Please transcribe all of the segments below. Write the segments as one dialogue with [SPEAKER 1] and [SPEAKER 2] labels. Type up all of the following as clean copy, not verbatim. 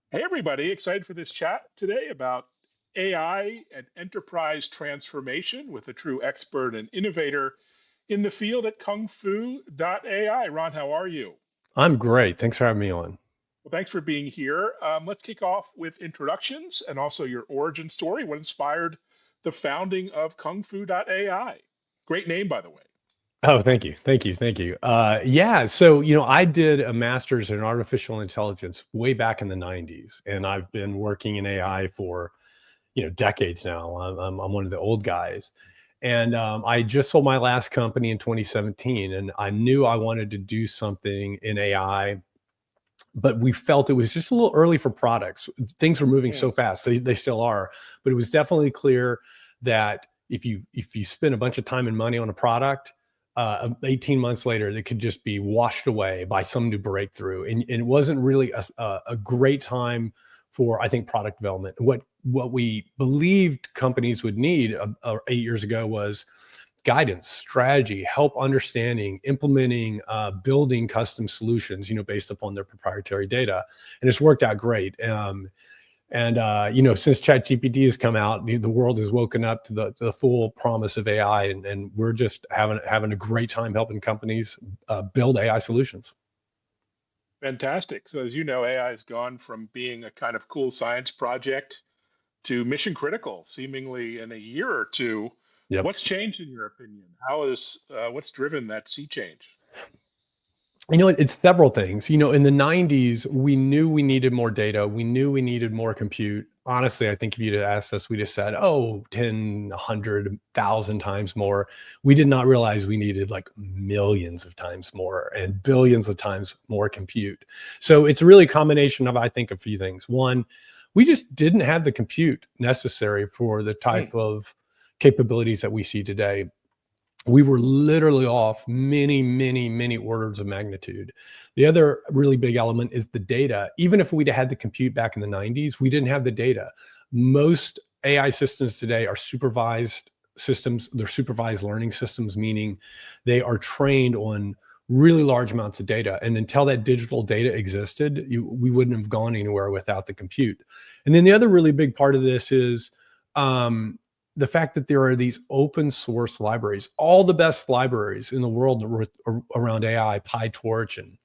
[SPEAKER 1] Hey, everybody, excited for this chat today about AI and enterprise transformation with a true expert and innovator in the field at KungFu.ai. Ron, how are you?
[SPEAKER 2] I'm great. Thanks for having me on.
[SPEAKER 1] Well, thanks for being here. Let's kick off with introductions and also your origin story. What inspired the founding of KungFu.ai? Great name, by the way.
[SPEAKER 2] Oh, thank you. Thank you. Thank you. So I did a master's in artificial intelligence way back in the 90s, and I've been working in AI for, decades now. I'm one of the old guys. And I just sold my last company in 2017, and I knew I wanted to do something in AI, but we felt it was just a little early for products. Things were moving
[SPEAKER 1] Hmm.
[SPEAKER 2] so fast. They still are, but it was definitely clear that if you spend a bunch of time and money on a product, 18 months later, it could just be washed away by some new breakthrough. And it wasn't really a great time for, I think, product development. What we believed companies would need 8 years ago was guidance, strategy, help understanding, implementing, building custom solutions, based upon their proprietary data. And it's worked out great. Since ChatGPT has come out, the world has woken up to the full promise of AI, and we're just having a great time helping companies build AI solutions.
[SPEAKER 1] Fantastic. So, as you know, AI has gone from being a kind of cool science project to mission critical, seemingly in a year or two.
[SPEAKER 2] Yep.
[SPEAKER 1] What's changed in your opinion? How is what's driven that sea change?
[SPEAKER 2] It's several things. In the 90s, we knew we needed more data. We knew we needed more compute. Honestly, I think if you'd asked us, we'd have said, oh, 10, 100, 1,000 times more. We did not realize we needed like millions of times more and billions of times more compute. So it's really a combination of, I think, a few things. One, we just didn't have the compute necessary for the
[SPEAKER 1] Hmm.
[SPEAKER 2] type of capabilities that we see today. We were literally off many, many, many orders of magnitude. The other really big element is the data. Even if we'd had the compute back in the 90s, we didn't have the data. Most AI systems today are supervised systems. They're supervised learning systems, meaning they are trained on really large amounts of data. And until that digital data existed, we wouldn't have gone anywhere without the compute. And then the other really big part of this is um, the fact that there are these open source libraries, all the best libraries in the world around AI, PyTorch and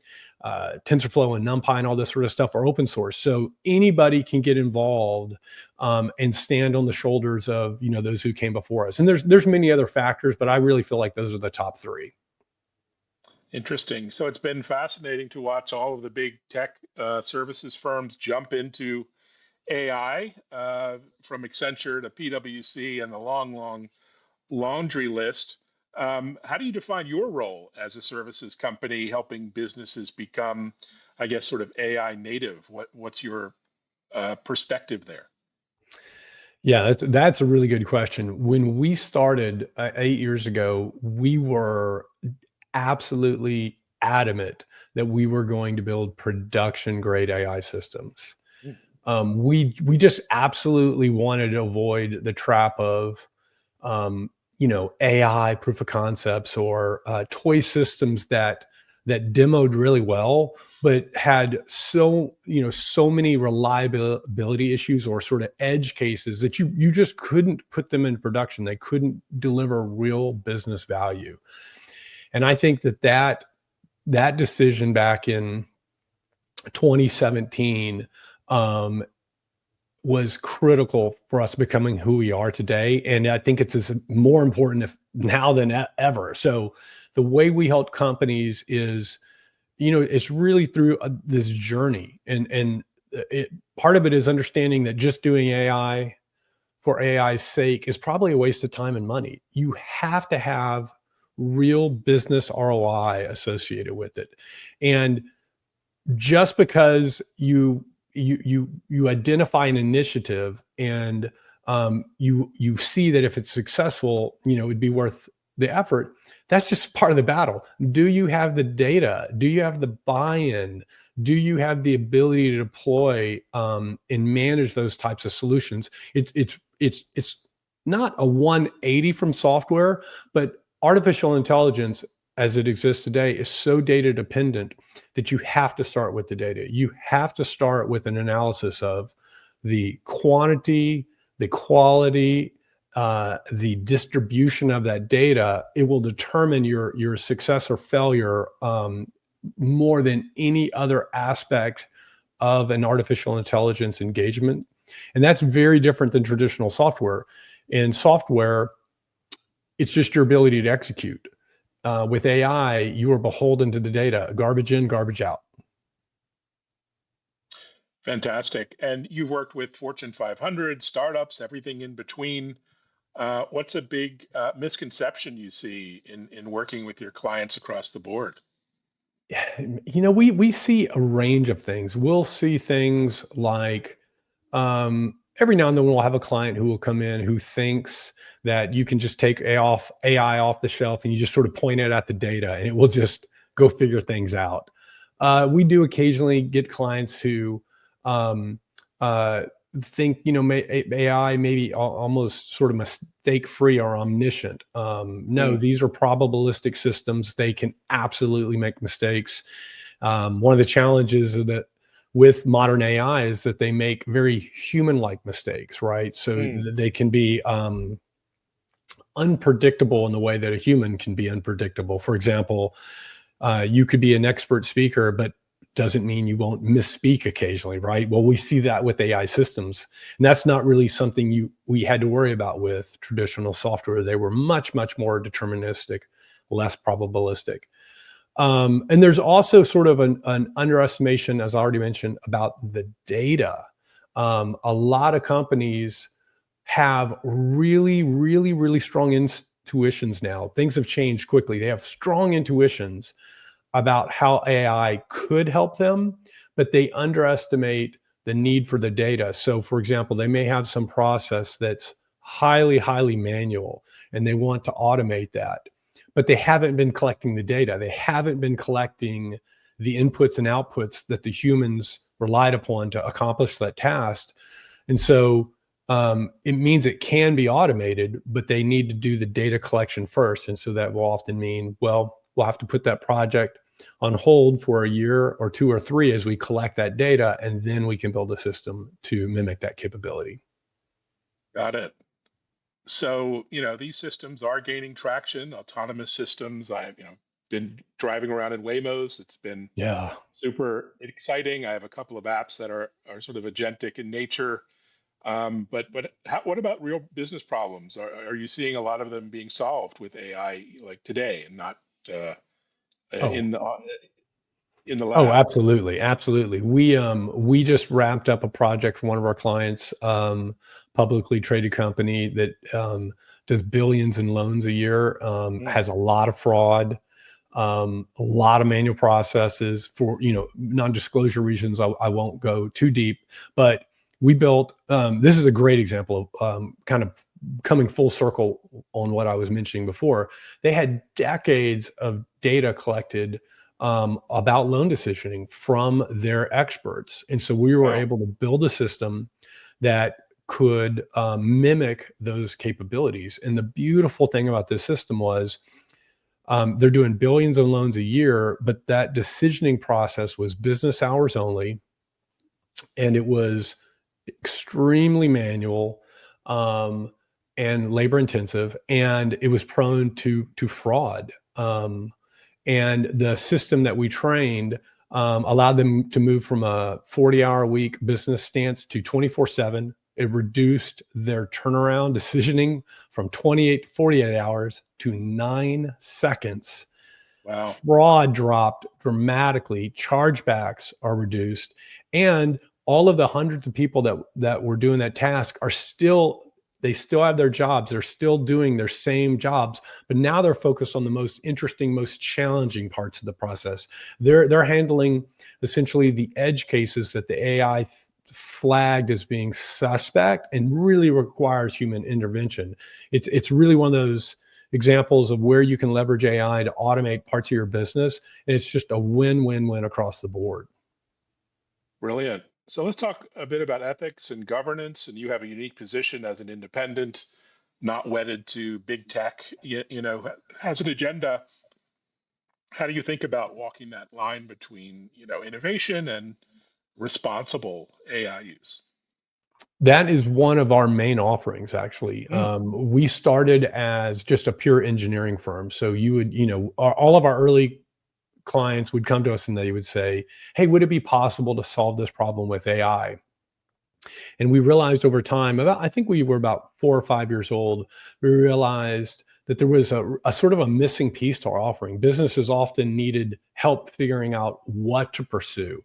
[SPEAKER 2] TensorFlow and NumPy and all this sort of stuff are open source. So anybody can get involved and stand on the shoulders of those who came before us. And there's many other factors, but I really feel like those are the top three.
[SPEAKER 1] Interesting. So it's been fascinating to watch all of the big tech services firms jump into AI, from Accenture to PwC and the long, long laundry list. How do you define your role as a services company helping businesses become, I guess, sort of AI native? What's your perspective there?
[SPEAKER 2] Yeah, that's a really good question. When we started 8 years ago, we were absolutely adamant that we were going to build production grade AI systems.
[SPEAKER 1] Mm.
[SPEAKER 2] We just absolutely wanted to avoid the trap of AI proof of concepts or toy systems that demoed really well, but had so many reliability issues or sort of edge cases that you just couldn't put them in production. They couldn't deliver real business value. And I think that decision back in 2017 um, was critical for us becoming who we are today. And I think it's more important now than ever. So the way we help companies is, it's really through this journey. Part of it is understanding that just doing AI for AI's sake is probably a waste of time and money. You have to have real business ROI associated with it. And just because you identify an initiative and you see that if it's successful, it'd be worth the effort. That's just part of the battle. Do you have the data? Do you have the buy-in? Do you have the ability to deploy and manage those types of solutions? It's not a 180 from software, but artificial intelligence as it exists today is so data dependent that you have to start with the data. You have to start with an analysis of the quantity, the quality, the distribution of that data. It will determine your success or failure more than any other aspect of an artificial intelligence engagement. And that's very different than traditional software. In software, it's just your ability to execute. With AI, you are beholden to the data, garbage in, garbage out.
[SPEAKER 1] Fantastic. And you've worked with Fortune 500, startups, everything in between. What's a big misconception you see in working with your clients across the board?
[SPEAKER 2] We see a range of things. We'll see things like every now and then we'll have a client who will come in who thinks that you can just take AI off the shelf and you just sort of point it at the data and it will just go figure things out. We do occasionally get clients who um, uh, think, AI maybe almost sort of mistake free or omniscient. No,
[SPEAKER 1] Mm,
[SPEAKER 2] these are probabilistic systems. They can absolutely make mistakes. One of the challenges that with modern AI is that they make very human-like mistakes, right? So
[SPEAKER 1] mm,
[SPEAKER 2] they can be unpredictable in the way that a human can be unpredictable. For example, you could be an expert speaker, but doesn't mean you won't misspeak occasionally, right? Well, we see that with AI systems, and that's not really something we had to worry about with traditional software. They were much, much more deterministic, less probabilistic. And there's also sort of an underestimation, as I already mentioned, about the data. A lot of companies have really, really, really strong intuitions now. Things have changed quickly. They have strong intuitions about how AI could help them, but they underestimate the need for the data. So, for example, they may have some process that's highly, highly manual and they want to automate that, but they haven't been collecting the data. They haven't been collecting the inputs and outputs that the humans relied upon to accomplish that task. And so it means it can be automated, but they need to do the data collection first. And so that will often mean, well, we'll have to put that project on hold for a year or two or three as we collect that data, and then we can build a system to mimic that capability.
[SPEAKER 1] got it. So, these systems are gaining traction, autonomous systems. I've, been driving around in Waymos. It's been
[SPEAKER 2] Yeah.
[SPEAKER 1] super exciting. I have a couple of apps that are sort of agentic in nature. But what about real business problems? Are you seeing a lot of them being solved with AI like today and not uh,
[SPEAKER 2] Oh,
[SPEAKER 1] in the
[SPEAKER 2] oh,
[SPEAKER 1] lab?
[SPEAKER 2] absolutely, absolutely. We just wrapped up a project for one of our clients, publicly traded company that does billions in loans a year,
[SPEAKER 1] Mm,
[SPEAKER 2] has a lot of fraud, a lot of manual processes for non-disclosure reasons. I won't go too deep, but we built. This is a great example of kind of coming full circle on what I was mentioning before. They had decades of data collected about loan decisioning from their experts, and so we were
[SPEAKER 1] wow.
[SPEAKER 2] able to build a system that could mimic those capabilities. And the beautiful thing about this system was they're doing billions of loans a year, but that decisioning process was business hours only, and it was extremely manual um, and labor intensive, and it was prone to fraud. And the system that we trained allowed them to move from a 40-hour a week business stance to 24/7. It reduced their turnaround decisioning from 28 to 48 hours to 9 seconds.
[SPEAKER 1] Wow.
[SPEAKER 2] Fraud dropped dramatically, chargebacks are reduced, and all of the hundreds of people that were doing that task are still they still have their jobs. They're still doing their same jobs, but now they're focused on the most interesting, most challenging parts of the process. They're handling essentially the edge cases that the AI flagged as being suspect and really requires human intervention. It's really one of those examples of where you can leverage AI to automate parts of your business. And it's just a win-win-win across the board.
[SPEAKER 1] Brilliant. So let's talk a bit about ethics and governance. And you have a unique position as an independent, not wedded to big tech, has an agenda. How do you think about walking that line between, innovation and responsible AI use?
[SPEAKER 2] That is one of our main offerings, actually.
[SPEAKER 1] Mm,
[SPEAKER 2] We started as just a pure engineering firm. So you would, all of our early clients would come to us and they would say, "Hey, would it be possible to solve this problem with AI?" And we realized over time, I think we were about 4 or 5 years old, we realized that there was a sort of a missing piece to our offering. Businesses often needed help figuring out what to pursue.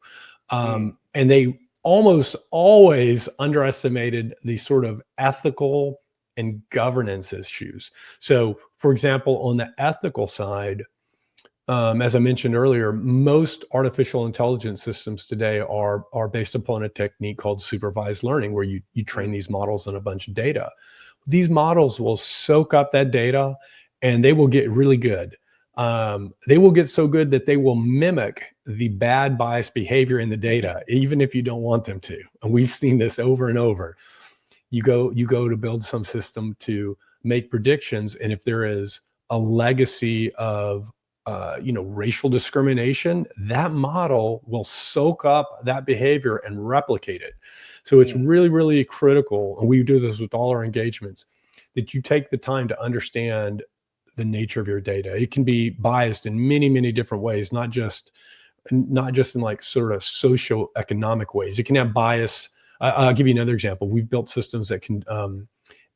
[SPEAKER 1] mm,
[SPEAKER 2] And they almost always underestimated the sort of ethical and governance issues. So, for example, on the ethical side, as I mentioned earlier, most artificial intelligence systems today are based upon a technique called supervised learning, where you train
[SPEAKER 1] mm,
[SPEAKER 2] these models on a bunch of data. These models will soak up that data, and they will get really good. They will get so good that they will mimic the bad biased behavior in the data, even if you don't want them to. And we've seen this over and over. You go to build some system to make predictions, and if there is a legacy of racial discrimination, that model will soak up that behavior and replicate it. So it's
[SPEAKER 1] mm,
[SPEAKER 2] really, really critical, and we do this with all our engagements, that you take the time to understand the nature of your data. It can be biased in many, many different ways, not just in like sort of socio-economic ways. It can have bias. I'll give you another example. We've built systems that can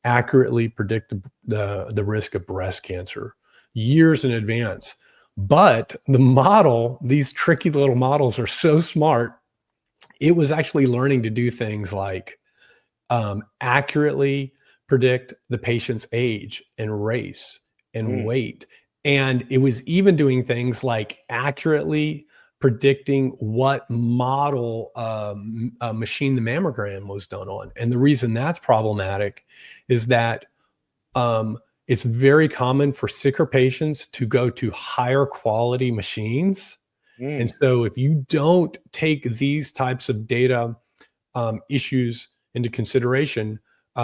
[SPEAKER 2] accurately predict the risk of breast cancer years in advance. But the model, these tricky little models are so smart, it was actually learning to do things like accurately predict the patient's age and race and
[SPEAKER 1] mm,
[SPEAKER 2] weight. And it was even doing things like accurately predicting what model machine the mammogram was done on. And the reason that's problematic is that it's very common for sicker patients to go to higher quality machines. And
[SPEAKER 1] mm,
[SPEAKER 2] so if you don't take these types of data issues into consideration,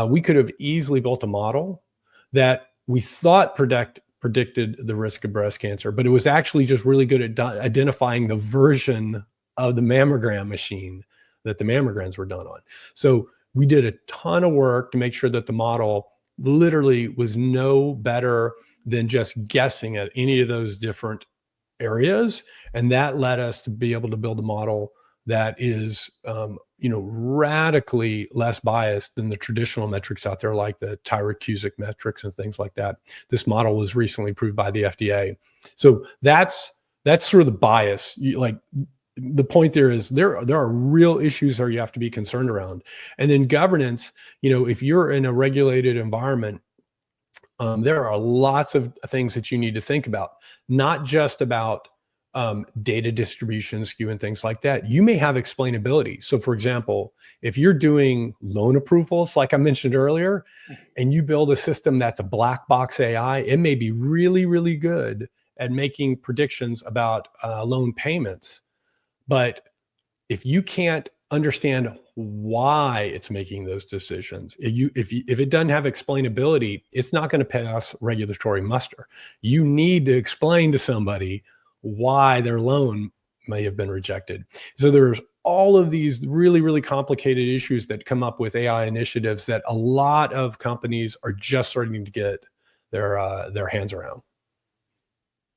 [SPEAKER 2] we could have easily built a model that we thought predicted the risk of breast cancer, but it was actually just really good at identifying the version of the mammogram machine that the mammograms were done on. So we did a ton of work to make sure that the model literally was no better than just guessing at any of those different areas, and that led us to be able to build a model that is radically less biased than the traditional metrics out there, like the Tyrer-Cuzick metrics and things like that. This model was recently approved by the FDA. So that's sort of the bias. The point there is there are real issues there you have to be concerned around. And then governance, if you're in a regulated environment, there are lots of things that you need to think about, not just about data distribution, skew, and things like that. You may have explainability. So, for example, if you're doing loan approvals, like I mentioned earlier, and you build a system that's a black box AI, it may be really, really good at making predictions about loan payments. But if you can't understand why it's making those decisions, if it doesn't have explainability, it's not going to pass regulatory muster. You need to explain to somebody why their loan may have been rejected. So there's all of these really, really complicated issues that come up with AI initiatives that a lot of companies are just starting to get their hands around.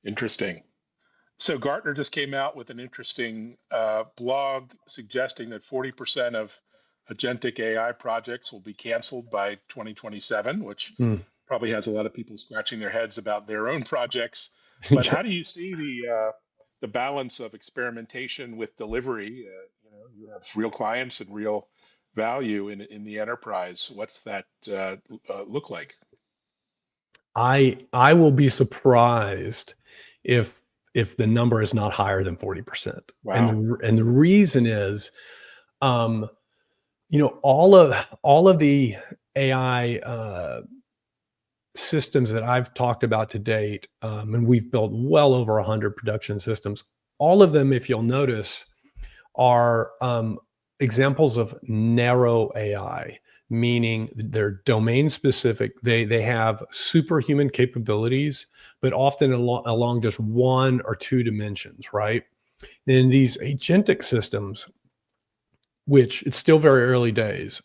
[SPEAKER 1] interesting. So Gartner just came out with an interesting blog suggesting that 40% of agentic AI projects will be canceled by 2027, which
[SPEAKER 2] Mm.
[SPEAKER 1] probably has a lot of people scratching their heads about their own projects. But
[SPEAKER 2] Yeah.
[SPEAKER 1] how do you see the balance of experimentation with delivery? You have real clients and real value in the enterprise. What's that look like?
[SPEAKER 2] I will be surprised if the number is not higher than 40%. And
[SPEAKER 1] Wow.
[SPEAKER 2] the reason is, um, all of the AI systems that I've talked about to date, and we've built well over 100 production systems. All of them, if you'll notice, are examples of narrow AI, meaning they're domain specific. They have superhuman capabilities, but often along just one or two dimensions, right? In these agentic systems, which it's still very early days,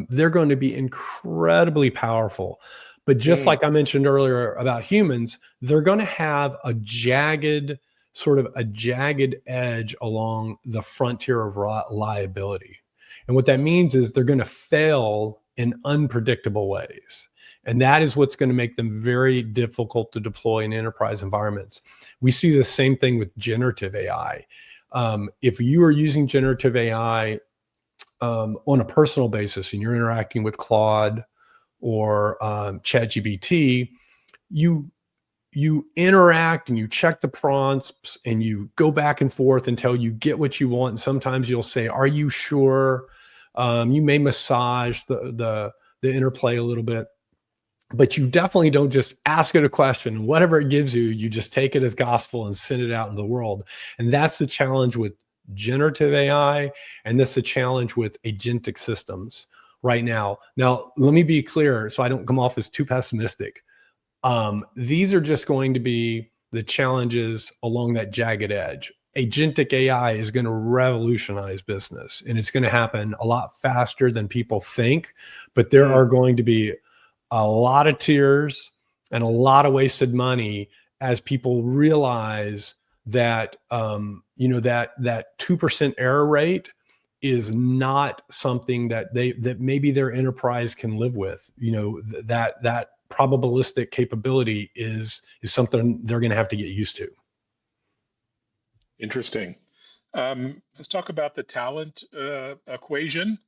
[SPEAKER 2] they're going to be incredibly powerful. But just
[SPEAKER 1] Mm,
[SPEAKER 2] like I mentioned earlier about humans, they're going to have a jagged, sort of a jagged edge along the frontier of reliability. And what that means is they're going to fail in unpredictable ways. And that is what's going to make them very difficult to deploy in enterprise environments. We see the same thing with generative AI. If you are using generative AI on a personal basis and you're interacting with Claude or ChatGPT, you interact and you check the prompts and you go back and forth until you get what you want. And sometimes you'll say, "Are you sure?" You may massage the interplay a little bit, but you definitely don't just ask it a question. Whatever it gives you, you just take it as gospel and send it out in the world. And that's the challenge with generative AI, and that's the challenge with agentic systems right now. Now, let me be clear so I don't come off as too pessimistic. These are just going to be the challenges along that jagged edge. Agentic AI is going to revolutionize business, and it's going to happen a lot faster than people think. But there
[SPEAKER 1] mm.
[SPEAKER 2] are going to be a lot of tears and a lot of wasted money as people realize that that 2% error rate is not something that that maybe their enterprise can live with. That probabilistic capability is something they're going to have to get used to.
[SPEAKER 1] Interesting. Let's talk about the talent equation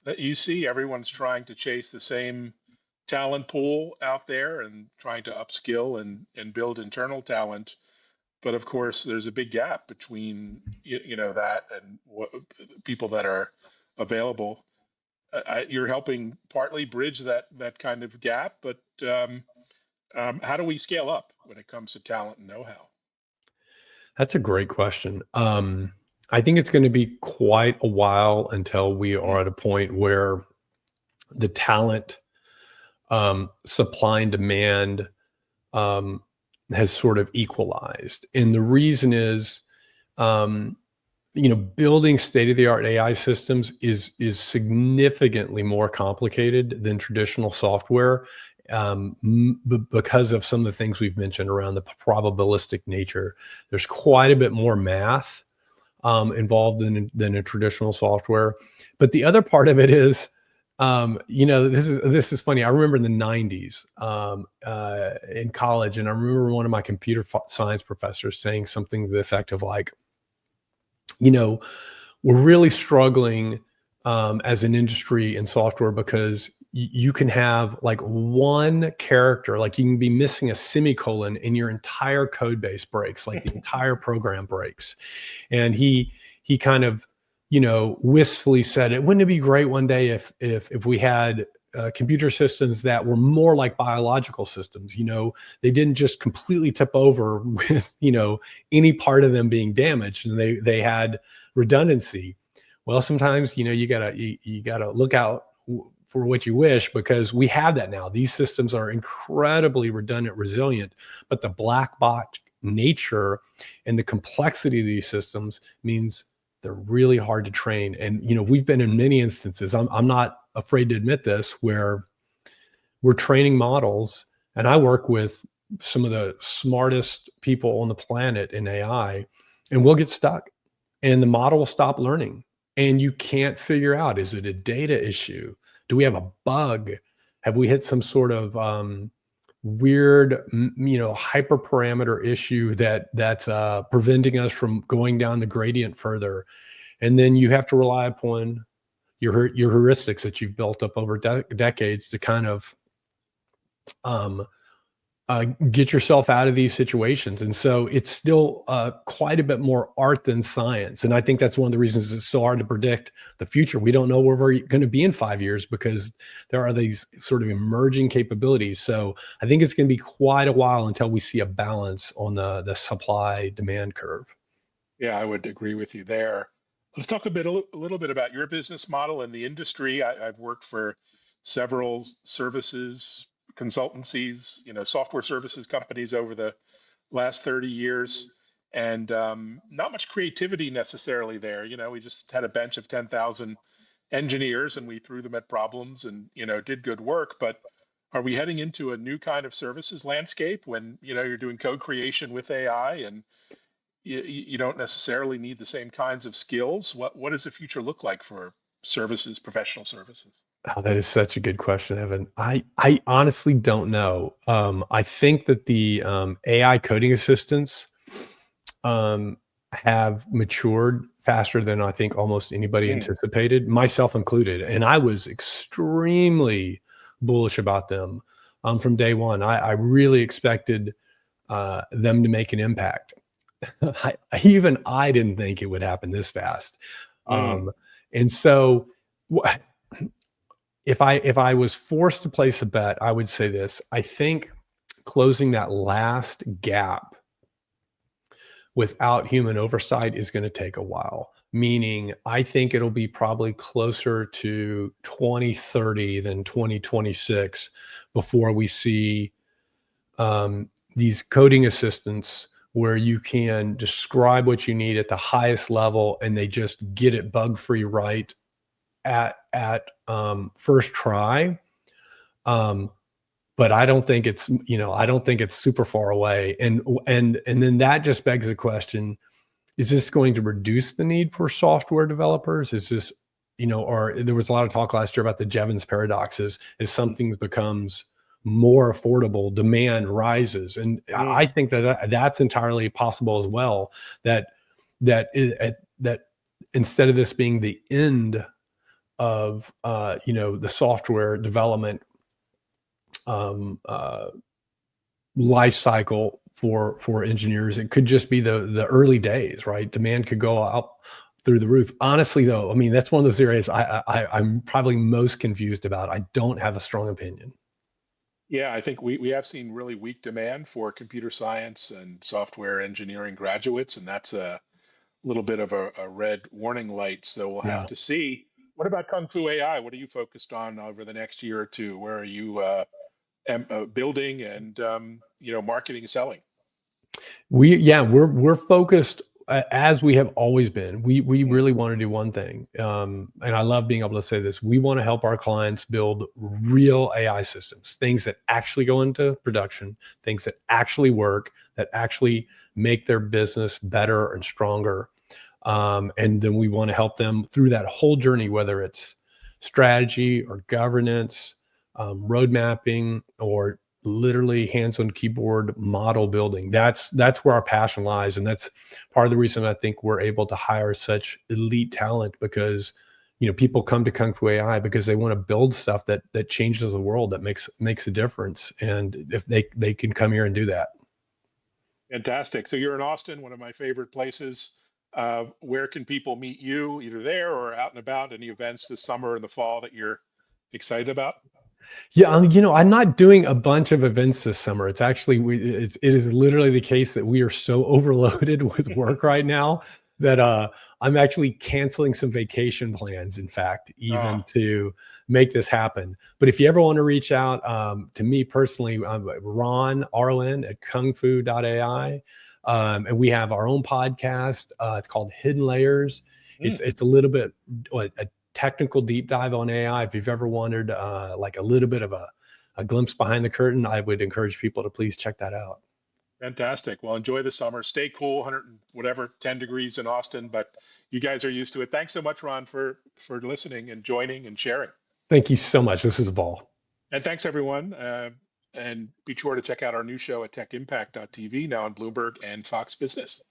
[SPEAKER 1] that you see. Everyone's trying to chase the same talent pool out there and trying to upskill and build internal talent. But of course, there's a big gap between that and what people that are available. You're helping partly bridge that kind of gap, but how do we scale up when it comes to talent and know-how?
[SPEAKER 2] That's a great question. I think it's going to be quite a while until we are
[SPEAKER 1] Mm,
[SPEAKER 2] at a point where the talent supply and demand um, has sort of equalized. And the reason is, um, building state of the art AI systems is significantly more complicated than traditional software, because of some of the things we've mentioned around the probabilistic nature. There's quite a bit more math involved than a traditional software. But the other part of it is, this is funny. I remember in the '90s in college, and I remember one of my computer science professors saying something to the effect of like, you know, we're really struggling as an industry in software because you can have like one character, like you can be missing a semicolon and your entire code base breaks, like the entire program breaks. And he kind of, wistfully said, it wouldn't it be great one day if we had computer systems that were more like biological systems. They didn't just completely tip over with any part of them being damaged, and they had redundancy. Well, sometimes you gotta look out for what you wish, because we have that now. These systems are incredibly redundant, resilient, but the black box nature and the complexity of these systems means they're really hard to train. And we've been in many instances. I'm not afraid to admit this, where we're training models, and I work with some of the smartest people on the planet in AI, and we'll get stuck and the model will stop learning. And you can't figure out, is it a data issue? Do we have a bug? Have we hit some sort of weird, hyperparameter issue that's preventing us from going down the gradient further? And then you have to rely upon your heuristics that you've built up over decades to kind of um, get yourself out of these situations. And so it's still quite a bit more art than science. And I think that's one of the reasons it's so hard to predict the future. We don't know where we're going to be in 5 years, because there are these sort of emerging capabilities. So I think it's going to be quite a while until we see a balance on the supply demand curve.
[SPEAKER 1] yeah, I would agree with you there. Let's talk a little bit about your business model and the industry. I've worked for several services, consultancies, software services companies over the last 30 years, and not much creativity necessarily there. We just had a bench of 10,000 engineers and we threw them at problems and, did good work. But are we heading into a new kind of services landscape when, you're doing code creation with AI and you don't necessarily need the same kinds of skills? What does the future look like for services, professional services?
[SPEAKER 2] Oh, that is such a good question, Evan. I honestly don't know. I think that the AI coding assistants um, have matured faster than I think almost anybody
[SPEAKER 1] Mm,
[SPEAKER 2] anticipated, myself included. And I was extremely bullish about them from day one. I really expected them to make an impact. Even I didn't think it would happen this fast.
[SPEAKER 1] mm,
[SPEAKER 2] Um, and so, if I was forced to place a bet, I would say this. I think closing that last gap without human oversight is going to take a while. Meaning, I think it'll be probably closer to 2030 than 2026 before we see these coding assistants where you can describe what you need at the highest level and they just get it bug free right at first try. Um, but I don't think it's super far away. And then that just begs the question: is this going to reduce the need for software developers? Is this, or there was a lot of talk last year about the Jevons paradoxes. As something becomes more affordable, demand rises, and I
[SPEAKER 1] mm.
[SPEAKER 2] think that's entirely possible as well. That instead of this being the end of the software development um, uh, life cycle for engineers, it could just be the early days, right? Demand could go out through the roof. Honestly, though, I mean, that's one of those areas I'm probably most confused about. I don't have a strong opinion.
[SPEAKER 1] Yeah, I think we have seen really weak demand for computer science and software engineering graduates, and that's a little bit of a red warning light. So we'll have
[SPEAKER 2] Yeah.
[SPEAKER 1] to see. What about Kung Fu AI? What are you focused on over the next year or two? Where are you building and marketing and selling?
[SPEAKER 2] We're focused as we have always been. We
[SPEAKER 1] Mm,
[SPEAKER 2] really want to do one thing, and I love being able to say this. We want to help our clients build real AI systems, things that actually go into production, things that actually work, that actually make their business better and stronger. And then we want to help them through that whole journey, whether it's strategy or governance, road mapping, or literally hands on keyboard model building. That's where our passion lies, and that's part of the reason I think we're able to hire such elite talent, because people come to Kung Fu AI because they want to build stuff that changes the world, that makes a difference, and if they can come here and do that.
[SPEAKER 1] fantastic. So you're in Austin, one of my favorite places. Where can people meet you, either there or out and about? Any events this summer and the fall that you're excited about?
[SPEAKER 2] Yeah, I'm not doing a bunch of events this summer. It's actually it is literally the case that we are so overloaded with work right now that I'm actually canceling some vacation plans, in fact, even
[SPEAKER 1] Oh,
[SPEAKER 2] to make this happen. But if you ever want to reach out to me personally, I'm Ron at KungFu.ai. And we have our own podcast. It's called Hidden Layers.
[SPEAKER 1] mm,
[SPEAKER 2] It's a little bit a technical deep dive on AI. If you've ever wondered, like a little bit of a glimpse behind the curtain, I would encourage people to please check that out.
[SPEAKER 1] fantastic. Well, enjoy the summer. Stay cool, 100 and whatever, 10 degrees in Austin, but you guys are used to it. Thanks so much, Ron, for listening and joining and sharing.
[SPEAKER 2] Thank you so much. This is a ball.
[SPEAKER 1] And thanks, everyone. And be sure to check out our new show at techimpact.tv, now on Bloomberg and Fox Business.